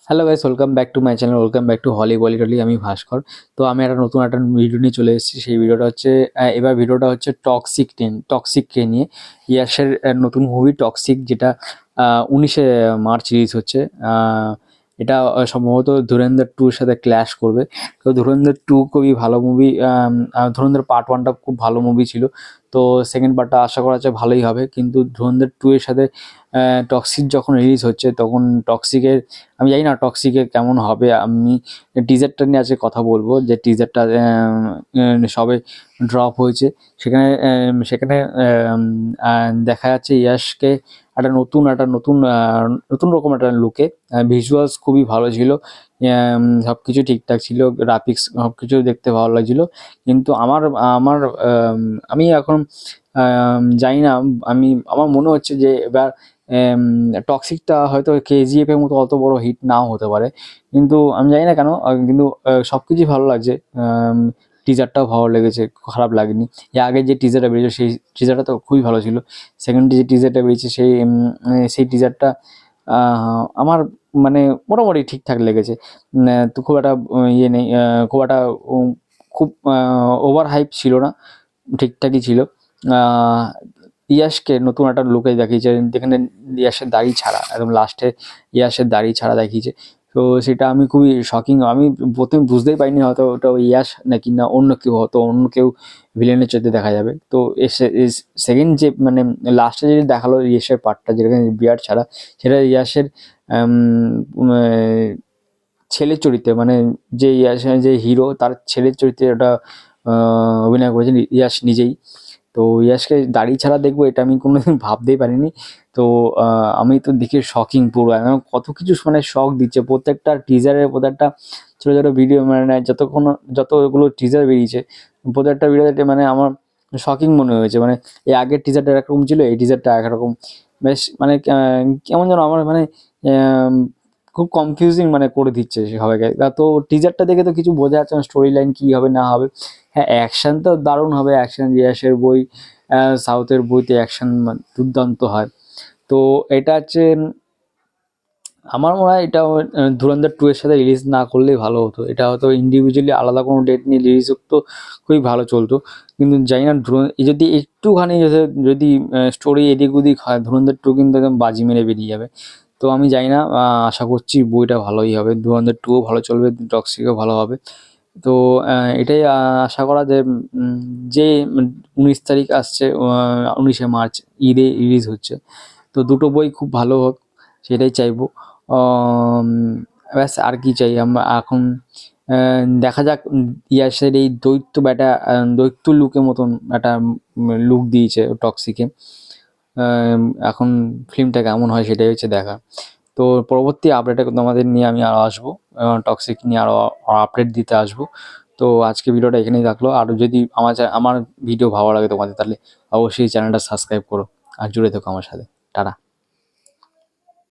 Hello guys, welcome back to my channel, welcome back to Holly Bollytolly. আমি ভাস্কর। তো আমি একটা নতুন একটা ভিডিও নিয়ে চলে এসেছি। সেই ভিডিওটা হচ্ছে এবার ভিডিওটা হচ্ছে টক্সিককে নিয়ে। ইয়াশের নতুন মুভি টক্সিক, যেটা 19শে মার্চ রিলিজ হচ্ছে। এটা সম্ভবত ধুরন্ধর 2 এর সাথে ক্ল্যাশ করবে। তো ধুরন্ধর 2 খুবই ভালো মুভি। ধুরন্ধর পার্ট 1টা খুব ভালো মুভি ছিল। তো সেকেন্ড পার্টটা আশা করা হচ্ছে ভালোই হবে, কিন্তু ধুরন্ধর 2 এর সাথে টক্সিক যখন রিলিজ হচ্ছে তখন টক্সিকের আমি জানি না টক্সিকের কেমন হবে। আমি টিজারটা নিয়ে আজকে কথা বলবো, যে টিজারটা সবে ড্রপ হয়েছে। সেখানে দেখা যাচ্ছে ইয়াশকে নতুন রকম একটা লুকে। ভিজুয়ালস খুবই ভালো ছিল, সব কিছু ঠিকঠাক ছিল, গ্রাফিক্স সব কিছু দেখতে ভালো লাগছিল। কিন্তু আমার আমি এখন জানি না, আমার মনে হচ্ছে যে এবার টক্সিকটা হয়তো কেজিএফ এর মতো অত বড় হিট নাও হতে পারে। কিন্তু আমি জানি না কেন, কিন্তু সব কিছুই ভালো লাগছে। টিজারটাও ভালো লেগেছে, খারাপ লাগেনি। এর আগে যে টিজারটা বেরিয়েছে সেই টিজারটা তো খুবই ভালো ছিল। সেকেন্ড যে টিজারটা বেরিয়েছে সেই টিজারটা আমার মানে মোটামুটি ঠিকঠাক লেগেছে। তো খুব একটা ইয়ে নেই, খুব একটা খুব ওভার হাইপ ছিল না, ঠিকঠাকই ছিল। আহ ইয়াশকে নতুন একটা লুকে দেখিয়েছে, যেখানে ইয়াশের দাড়ি ছাড়া, একদম লাস্টে ইয়াশের দাড়ি ছাড়া দেখিয়েছে। তো সেটা আমি খুবই শকিং। আমি প্রথমে বুঝতেই পারিনি হয়তো ওটা ওই ইয়াশ নাকি না অন্য কেউ, হয়তো অন্য কেউ ভিলেনের চরিত্রে দেখা যাবে। তো সেকেন্ড যে মানে লাস্টে যে দেখালো ইয়াশের পার্টটা, যেখানে বিয়ার ছাড়া, সেটা ইয়াশের আম, উম, ছেলের চরিত্রে, মানে যে ইয়াশের যে হিরো তার ছেলের চরিত্রে ওটা অভিনয় করেছেন ইয়াশ নিজেই। তো ইয়াশকে দাড়ি ছাড়া দেখবো এটা আমি কোনোদিন ভাবতেই পারিনি। তো আমি তো দেখে শকিং পুরো, একদম কত কিছু মানে শক দিচ্ছে প্রত্যেকটা টিজারের, প্রত্যেকটা ছোটো ছোটো ভিডিও, মানে যতগুলো টিজার বেরিয়েছে প্রত্যেকটা ভিডিওতে মানে আমার শকিং মনে হয়েছে। মানে এই আগের টিজারটা একরকম ছিল, এই টিজারটা একরকম। বেশ মানে কেমন যেন আমার মানে আম, খুব কনফিউজিং মানে করে দিচ্ছে সবাইকে। তো টিজারটা দেখে তো কিছু বোঝা যাচ্ছে না স্টোরি লাইন কী হবে না হবে। হ্যাঁ, অ্যাকশন তো দারুণ হবে, অ্যাকশন রিয়াসের বই, সাউথের বইতে অ্যাকশন দুর্দান্ত হয়। তো এটা হচ্ছে আমার মনে হয় এটা ধুরন্ধর 2 এর সাথে রিলিজ না করলেই ভালো হতো। এটা হয়তো ইন্ডিভিজুয়ালি আলাদা কোনো ডেট নিয়ে রিলিজ হতো, খুবই ভালো চলতো। কিন্তু জানি না এই যদি একটুখানি যদি স্টোরি এদিক ওদিক হয়, ধুরন্ধর 2 কিন্তু একদম বাজি মেরে বেরিয়ে যাবে। তো আমি জানি না, আশা করছি বইটা ভালোই হবে, ধুরন্ধর 2ও ভালো চলবে, টক্সিকও ভালো হবে। তো এটাই আশা করা যে যে 19 তারিখ আসছে, 19শে মার্চ ঈদে রিলিজ হচ্ছে। তো দুটো বই খুব ভালো হোক, সেটাই চাইবো। আম ব্যাস আর কি চাই আমরা এখন। দেখা যাক, ইয়াসের এই দৈত্য লুকের মতন একটা লুক দিয়েছে টক্সিকে। এখন ফিল্মটা কেমন হয় সেটাই হচ্ছে দেখা। তো পরবর্তী আপডেটে তোমাদের নিয়ে আমি আরও আসবো, টক্সিক নিয়ে আরও আপডেট দিতে আসবো। তো আজকে ভিডিওটা এখানেই রাখলো। আর যদি আমার ভিডিও ভালো লাগে তোমাদের, তাহলে অবশ্যই চ্যানেলটা সাবস্ক্রাইব করো আর জুড়ে থেকো আমার সাথে। টাটা।